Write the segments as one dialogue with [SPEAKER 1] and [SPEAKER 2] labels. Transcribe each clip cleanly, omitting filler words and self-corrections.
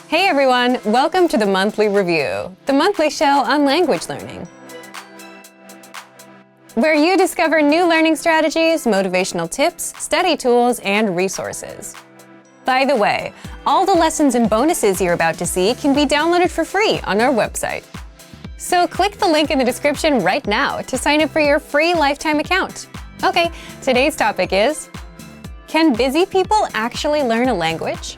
[SPEAKER 1] Hey everyone, welcome to the Monthly Review, the monthly show on language learning, where you discover new learning strategies, motivational tips, study tools, and resources. By the way, all the lessons and bonuses you're about to see can be downloaded for free on our website. So click the link in the description right now to sign up for your free lifetime account. Okay, today's topic is, can busy people actually learn a language?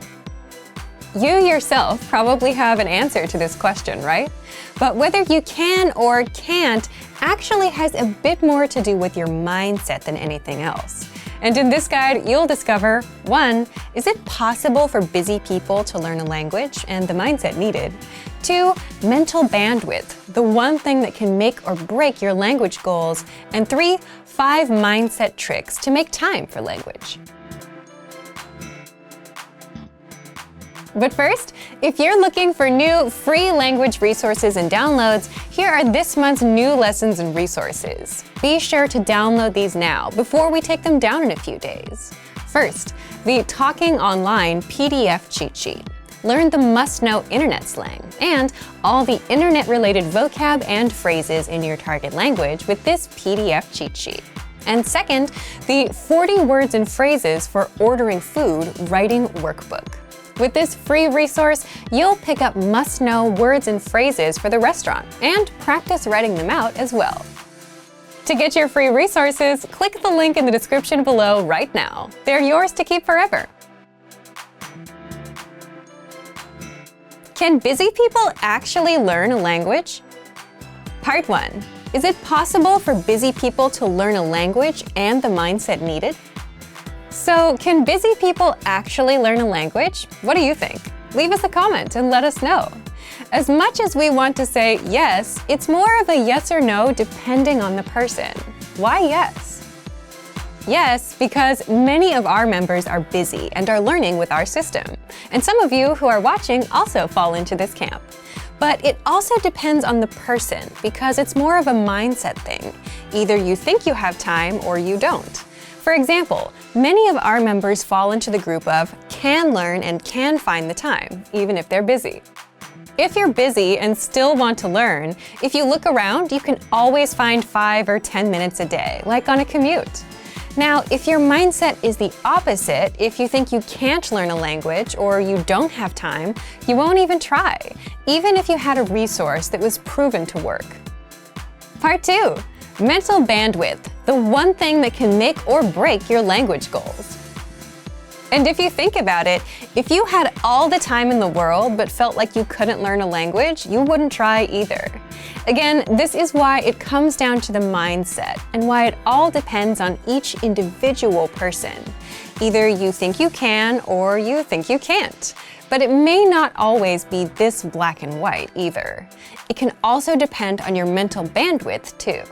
[SPEAKER 1] You yourself probably have an answer to this question, right? But whether you can or can't actually has a bit more to do with your mindset than anything else. And in this guide, you'll discover 1. Is it possible for busy people to learn a language and the mindset needed? 2. Mental bandwidth, the one thing that can make or break your language goals. And 3. 5 mindset tricks to make time for language. But first, if you're looking for new free language resources and downloads, here are this month's new lessons and resources. Be sure to download these now before we take them down in a few days. First, the Talking Online PDF cheat sheet. Learn the must-know internet slang and all the internet-related vocab and phrases in your target language with this PDF cheat sheet. And second, the 40 words and phrases for ordering food writing workbook. With this free resource, you'll pick up must-know words and phrases for the restaurant and practice writing them out as well. To get your free resources, click the link in the description below right now. They're yours to keep forever. Can busy people actually learn a language? Part 1. Is it possible for busy people to learn a language and the mindset needed? So, can busy people actually learn a language? What do you think? Leave us a comment and let us know. As much as we want to say yes, it's more of a yes or no depending on the person. Why yes? Yes, because many of our members are busy and are learning with our system. And some of you who are watching also fall into this camp. But it also depends on the person because it's more of a mindset thing. Either you think you have time or you don't. For example, many of our members fall into the group of can learn and can find the time, even if they're busy. If you're busy and still want to learn, if you look around, you can always find 5 or 10 minutes a day, like on a commute. Now, if your mindset is the opposite, if you think you can't learn a language or you don't have time, you won't even try, even if you had a resource that was proven to work. Part 2. Mental bandwidth, the one thing that can make or break your language goals. And if you think about it, if you had all the time in the world but felt like you couldn't learn a language, you wouldn't try either. Again, this is why it comes down to the mindset and why it all depends on each individual person. Either you think you can or you think you can't. But it may not always be this black and white either. It can also depend on your mental bandwidth too.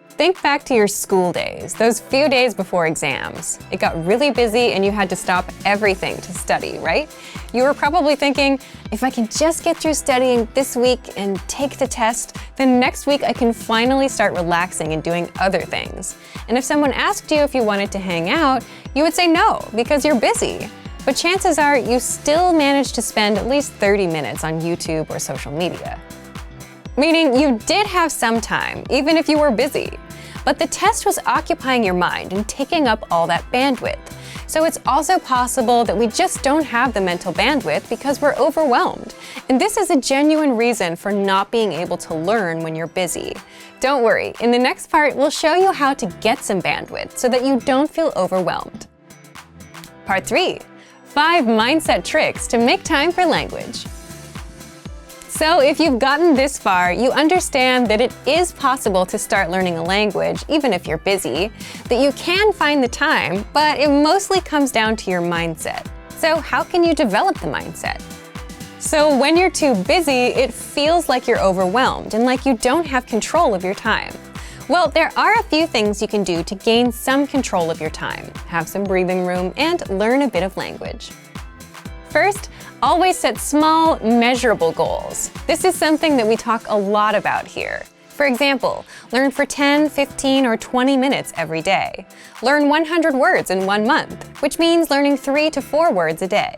[SPEAKER 1] Think back to your school days, those few days before exams. It got really busy and you had to stop everything to study, right? You were probably thinking, if I can just get through studying this week and take the test, then next week I can finally start relaxing and doing other things. And if someone asked you if you wanted to hang out, you would say no, because you're busy. But chances are you still managed to spend at least 30 minutes on YouTube or social media. Meaning you did have some time, even if you were busy. But the test was occupying your mind and taking up all that bandwidth. So it's also possible that we just don't have the mental bandwidth because we're overwhelmed. And this is a genuine reason for not being able to learn when you're busy. Don't worry, in the next part, we'll show you how to get some bandwidth so that you don't feel overwhelmed. Part 3. 5 mindset tricks to make time for language. So if you've gotten this far, you understand that it is possible to start learning a language, even if you're busy, that you can find the time, but it mostly comes down to your mindset. So how can you develop the mindset? So when you're too busy, it feels like you're overwhelmed and like you don't have control of your time. Well, there are a few things you can do to gain some control of your time, have some breathing room, and learn a bit of language. First, always set small, measurable goals. This is something that we talk a lot about here. For example, learn for 10, 15, or 20 minutes every day. Learn 100 words in 1 month, which means learning 3 to 4 words a day.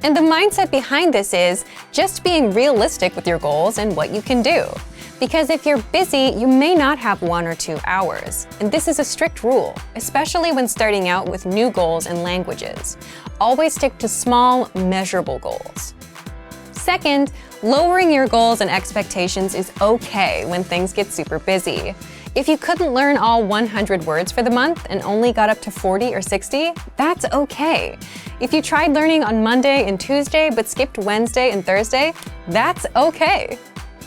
[SPEAKER 1] And the mindset behind this is just being realistic with your goals and what you can do. Because if you're busy, you may not have 1 or 2 hours. And this is a strict rule, especially when starting out with new goals and languages. Always stick to small, measurable goals. Second, lowering your goals and expectations is okay when things get super busy. If you couldn't learn all 100 words for the month and only got up to 40 or 60, that's okay. If you tried learning on Monday and Tuesday but skipped Wednesday and Thursday, that's okay.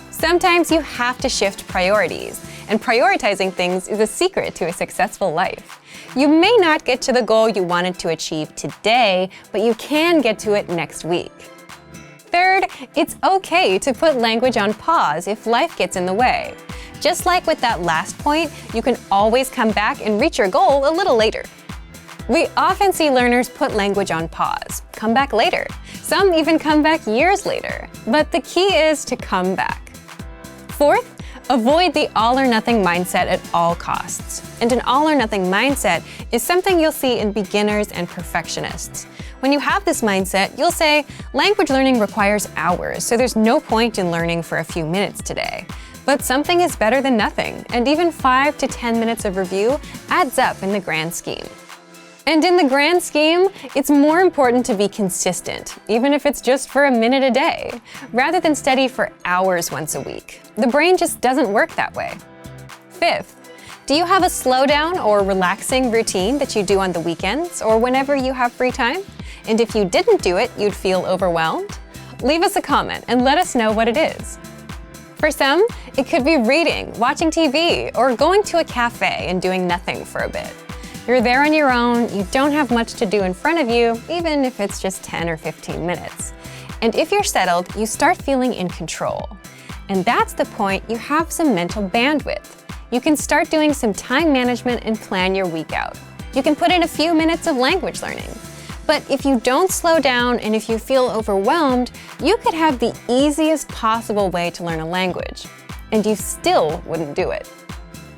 [SPEAKER 1] Sometimes you have to shift priorities, and prioritizing things is a secret to a successful life. You may not get to the goal you wanted to achieve today, but you can get to it next week. Third, it's okay to put language on pause if life gets in the way. Just like with that last point, you can always come back and reach your goal a little later. We often see learners put language on pause, come back later. Some even come back years later. But the key is to come back. Fourth, avoid the all-or-nothing mindset at all costs. And an all-or-nothing mindset is something you'll see in beginners and perfectionists. When you have this mindset, you'll say, language learning requires hours, so there's no point in learning for a few minutes today. But something is better than nothing, and even 5 to 10 minutes of review adds up in the grand scheme. And in the grand scheme, it's more important to be consistent, even if it's just for a minute a day, rather than study for hours once a week. The brain just doesn't work that way. Fifth, do you have a slowdown or relaxing routine that you do on the weekends or whenever you have free time? And if you didn't do it, you'd feel overwhelmed? Leave us a comment and let us know what it is. For some, it could be reading, watching TV, or going to a cafe and doing nothing for a bit. You're there on your own, you don't have much to do in front of you, even if it's just 10 or 15 minutes. And if you're settled, you start feeling in control. And that's the point you have some mental bandwidth. You can start doing some time management and plan your week out. You can put in a few minutes of language learning. But if you don't slow down and if you feel overwhelmed, you could have the easiest possible way to learn a language, and you still wouldn't do it.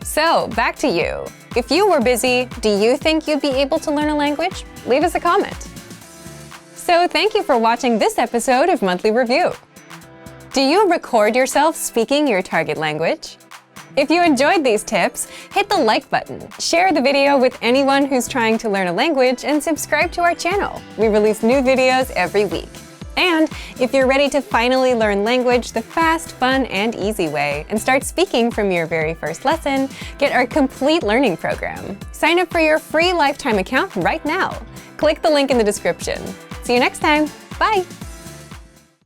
[SPEAKER 1] So, back to you. If you were busy, do you think you'd be able to learn a language? Leave us a comment. So, thank you for watching this episode of Monthly Review. Do you record yourself speaking your target language? If you enjoyed these tips, hit the like button, share the video with anyone who's trying to learn a language, and subscribe to our channel. We release new videos every week. And if you're ready to finally learn language the fast, fun, and easy way and start speaking from your very first lesson, get our complete learning program. Sign up for your free lifetime account right now. Click the link in the description. See you next time. Bye!